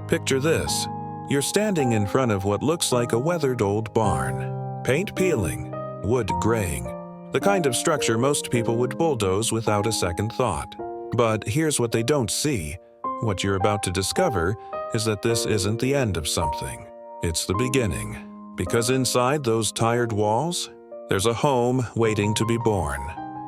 Picture this. You're standing in front of what looks like a weathered old barn. Paint peeling, wood graying. The kind of structure most people would bulldoze without a second thought. But here's what they don't see. What you're about to discover is that this isn't the end of something. It's the beginning. Because inside those tired walls, there's a home waiting to be born.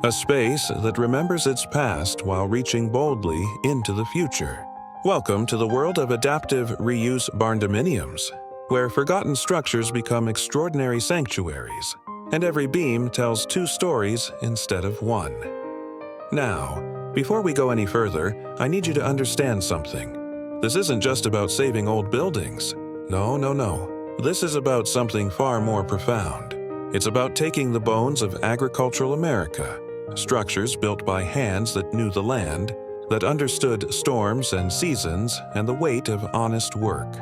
A space that remembers its past while reaching boldly into the future. Welcome to the world of adaptive reuse barndominiums, where forgotten structures become extraordinary sanctuaries, and every beam tells two stories instead of one. Now, before we go any further, I need you to understand something. This isn't just about saving old buildings. No. This is about something far more profound. It's about taking the bones of agricultural America, structures built by hands that knew the land, that understood storms and seasons and the weight of honest work,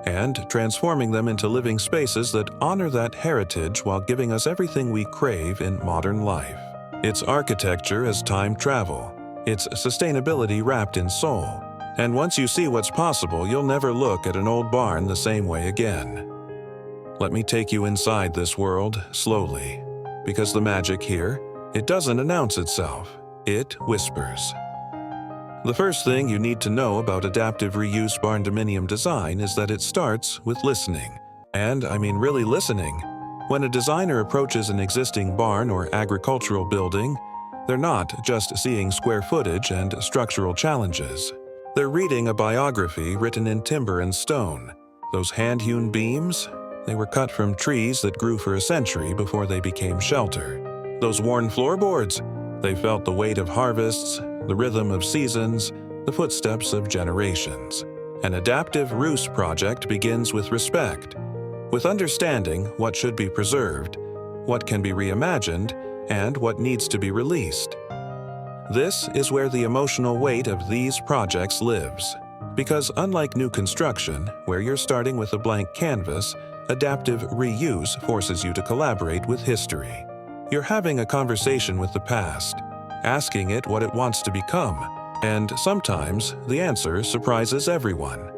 and transforming them into living spaces that honor that heritage while giving us everything we crave in modern life. It's architecture as time travel. It's sustainability wrapped in soul. And once you see what's possible, you'll never look at an old barn the same way again. Let me take you inside this world slowly, because the magic here, it doesn't announce itself, it whispers. The first thing you need to know about adaptive reuse barndominium design is that it starts with listening. And I mean really listening. When a designer approaches an existing barn or agricultural building, they're not just seeing square footage and structural challenges. They're reading a biography written in timber and stone. Those hand-hewn beams, they were cut from trees that grew for a century before they became shelter. Those worn floorboards, they felt the weight of harvests, the rhythm of seasons, the footsteps of generations. An adaptive roost project begins with respect, with understanding what should be preserved, what can be reimagined, and what needs to be released. This is where the emotional weight of these projects lives. Because unlike new construction, where you're starting with a blank canvas, adaptive reuse forces you to collaborate with history. You're having a conversation with the past, asking it what it wants to become, and sometimes the answer surprises everyone.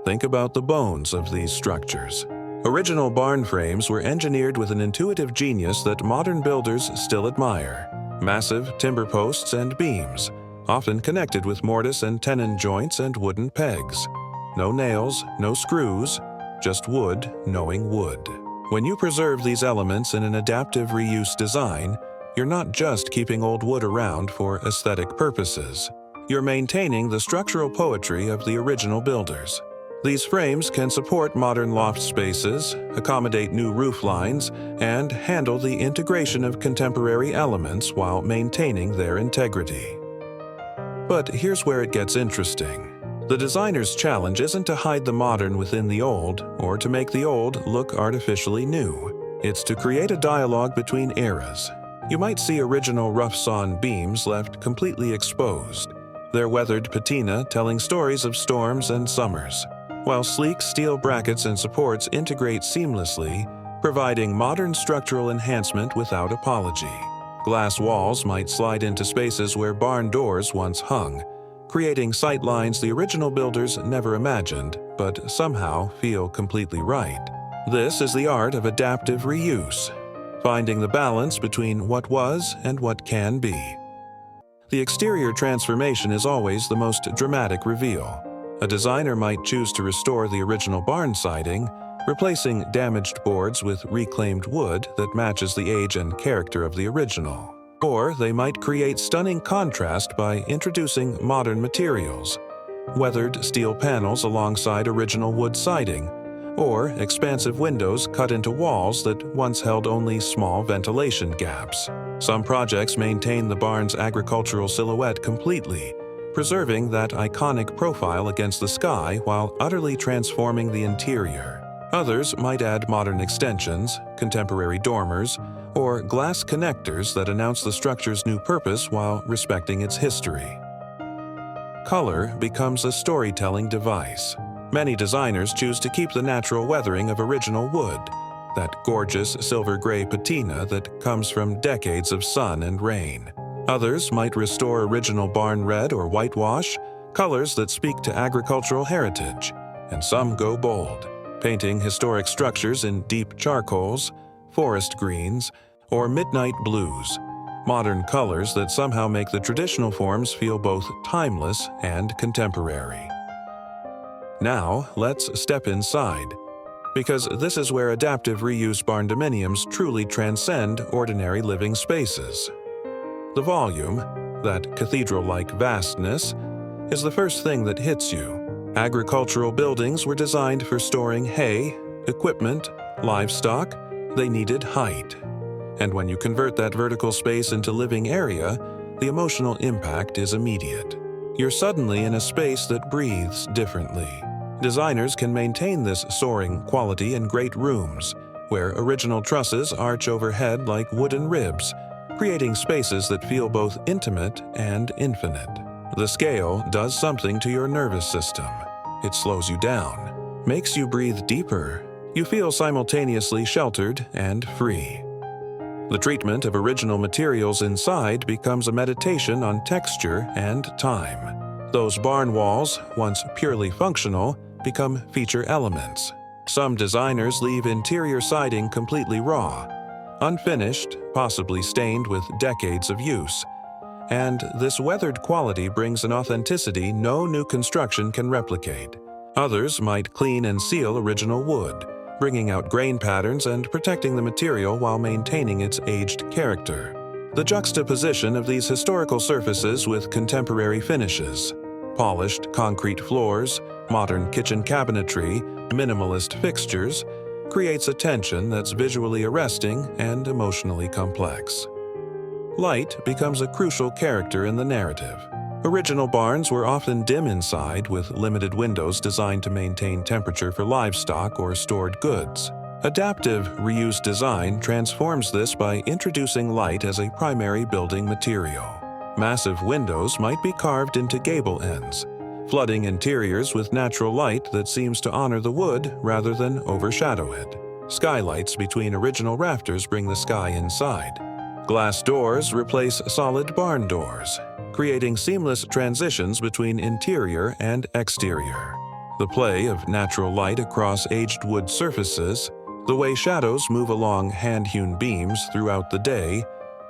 Think about the bones of these structures. Original barn frames were engineered with an intuitive genius that modern builders still admire. Massive timber posts and beams, often connected with mortise and tenon joints and wooden pegs. No nails, no screws, just wood knowing wood. When you preserve these elements in an adaptive reuse design, you're not just keeping old wood around for aesthetic purposes. You're maintaining the structural poetry of the original builders. These frames can support modern loft spaces, accommodate new roof lines, and handle the integration of contemporary elements while maintaining their integrity. But here's where it gets interesting. The designer's challenge isn't to hide the modern within the old or to make the old look artificially new. It's to create a dialogue between eras. You might see original rough-sawn beams left completely exposed, their weathered patina telling stories of storms and summers, while sleek steel brackets and supports integrate seamlessly, providing modern structural enhancement without apology. Glass walls might slide into spaces where barn doors once hung, creating sight lines the original builders never imagined, but somehow feel completely right. This is the art of adaptive reuse, finding the balance between what was and what can be. The exterior transformation is always the most dramatic reveal. A designer might choose to restore the original barn siding, replacing damaged boards with reclaimed wood that matches the age and character of the original. Or they might create stunning contrast by introducing modern materials, weathered steel panels alongside original wood siding, or expansive windows cut into walls that once held only small ventilation gaps. Some projects maintain the barn's agricultural silhouette completely, preserving that iconic profile against the sky while utterly transforming the interior. Others might add modern extensions, contemporary dormers, or glass connectors that announce the structure's new purpose while respecting its history. Color becomes a storytelling device. Many designers choose to keep the natural weathering of original wood, that gorgeous silver-gray patina that comes from decades of sun and rain. Others might restore original barn red or whitewash, colors that speak to agricultural heritage, and some go bold, painting historic structures in deep charcoals, forest greens, or midnight blues, modern colors that somehow make the traditional forms feel both timeless and contemporary. Now, let's step inside, because this is where adaptive reuse barndominiums truly transcend ordinary living spaces. The volume, that cathedral-like vastness, is the first thing that hits you. Agricultural buildings were designed for storing hay, equipment, livestock. They needed height. And when you convert that vertical space into living area, the emotional impact is immediate. You're suddenly in a space that breathes differently. Designers can maintain this soaring quality in great rooms, where original trusses arch overhead like wooden ribs, creating spaces that feel both intimate and infinite. The scale does something to your nervous system. It slows you down, makes you breathe deeper. You feel simultaneously sheltered and free. The treatment of original materials inside becomes a meditation on texture and time. Those barn walls, once purely functional, become feature elements. Some designers leave interior siding completely raw, unfinished, possibly stained with decades of use. And this weathered quality brings an authenticity no new construction can replicate. Others might clean and seal original wood, bringing out grain patterns and protecting the material while maintaining its aged character. The juxtaposition of these historical surfaces with contemporary finishes, polished concrete floors, modern kitchen cabinetry, minimalist fixtures, creates a tension that's visually arresting and emotionally complex. Light becomes a crucial character in the narrative. Original barns were often dim inside, with limited windows designed to maintain temperature for livestock or stored goods. Adaptive reuse design transforms this by introducing light as a primary building material. Massive windows might be carved into gable ends, flooding interiors with natural light that seems to honor the wood rather than overshadow it. Skylights between original rafters bring the sky inside. Glass doors replace solid barn doors, creating seamless transitions between interior and exterior. The play of natural light across aged wood surfaces, the way shadows move along hand-hewn beams throughout the day,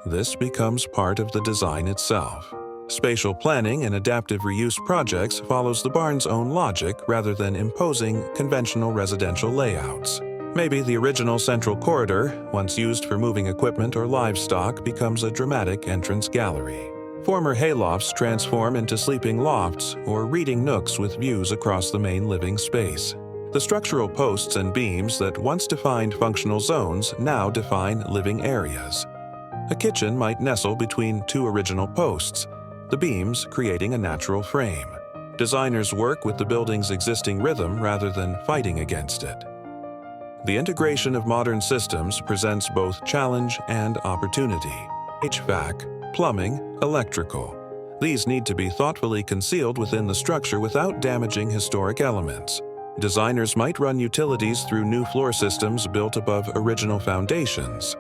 this becomes part of the design itself. Spatial planning in adaptive reuse projects follows the barn's own logic rather than imposing conventional residential layouts. Maybe the original central corridor, once used for moving equipment or livestock, becomes a dramatic entrance gallery. Former haylofts transform into sleeping lofts or reading nooks with views across the main living space. The structural posts and beams that once defined functional zones now define living areas. A kitchen might nestle between two original posts, the beams creating a natural frame. Designers work with the building's existing rhythm rather than fighting against it. The integration of modern systems presents both challenge and opportunity. HVAC, plumbing, electrical. These need to be thoughtfully concealed within the structure without damaging historic elements. Designers might run utilities through new floor systems built above original foundations,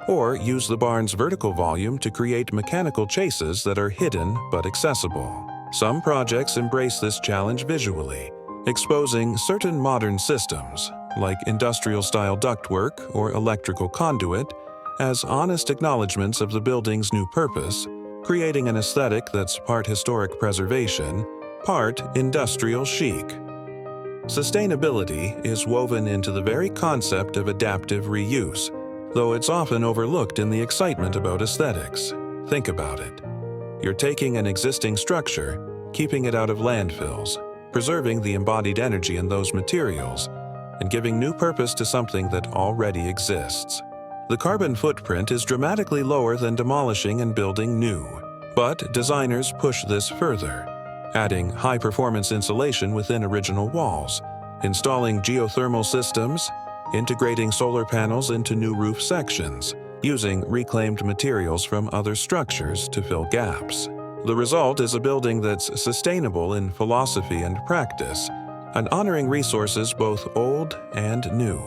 or use the barn's vertical volume to create mechanical chases that are hidden but accessible. Some projects embrace this challenge visually, exposing certain modern systems, like industrial-style ductwork or electrical conduit, as honest acknowledgments of the building's new purpose, creating an aesthetic that's part historic preservation, part industrial chic. Sustainability is woven into the very concept of adaptive reuse, though it's often overlooked in the excitement about aesthetics. Think about it. You're taking an existing structure, keeping it out of landfills, preserving the embodied energy in those materials, and giving new purpose to something that already exists. The carbon footprint is dramatically lower than demolishing and building new, but designers push this further, adding high-performance insulation within original walls, installing geothermal systems, integrating solar panels into new roof sections, using reclaimed materials from other structures to fill gaps. The result is a building that's sustainable in philosophy and practice, and honoring resources both old and new.